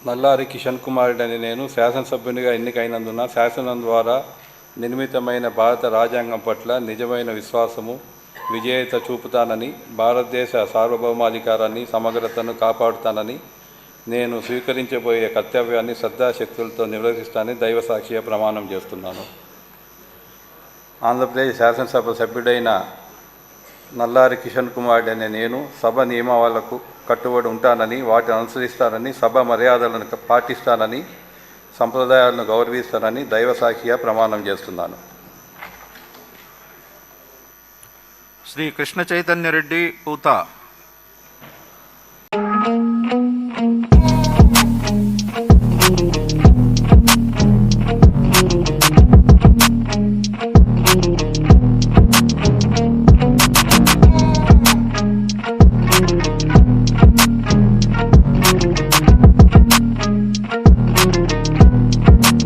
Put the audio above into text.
నల్లారి కిషన్ కుమార్ అని నేను శాసనసభ్యునిగా ఎన్నికైనందున శాసనం ద్వారా నిర్మితమైన భారత రాజ్యాంగం పట్ల నిజమైన విశ్వాసము విజేత చూపుతానని, భారతదేశ సార్వభౌమాధికారాన్ని సమగ్రతను కాపాడుతానని, నేను స్వీకరించబోయే కర్తవ్యాన్ని శ్రద్ధాశక్తులతో నిర్వహిస్తానని దైవసాక్షిగా ప్రమాణం చేస్తున్నాను. ఆంధ్రప్రదేశ్ శాసనసభ సభ్యుడైన నల్లారి కిషన్ కుమార్ అనే నేను సభ నియమావళికు కట్టుబడి ఉంటానని, వాటిని అనుసరిస్తానని, సభ మర్యాదలను పాటిస్తానని, సంప్రదాయాలను గౌరవిస్తానని దైవసాక్షిగా ప్రమాణం చేస్తున్నాను. శ్రీ కృష్ణ చైతన్య రెడ్డి పూత.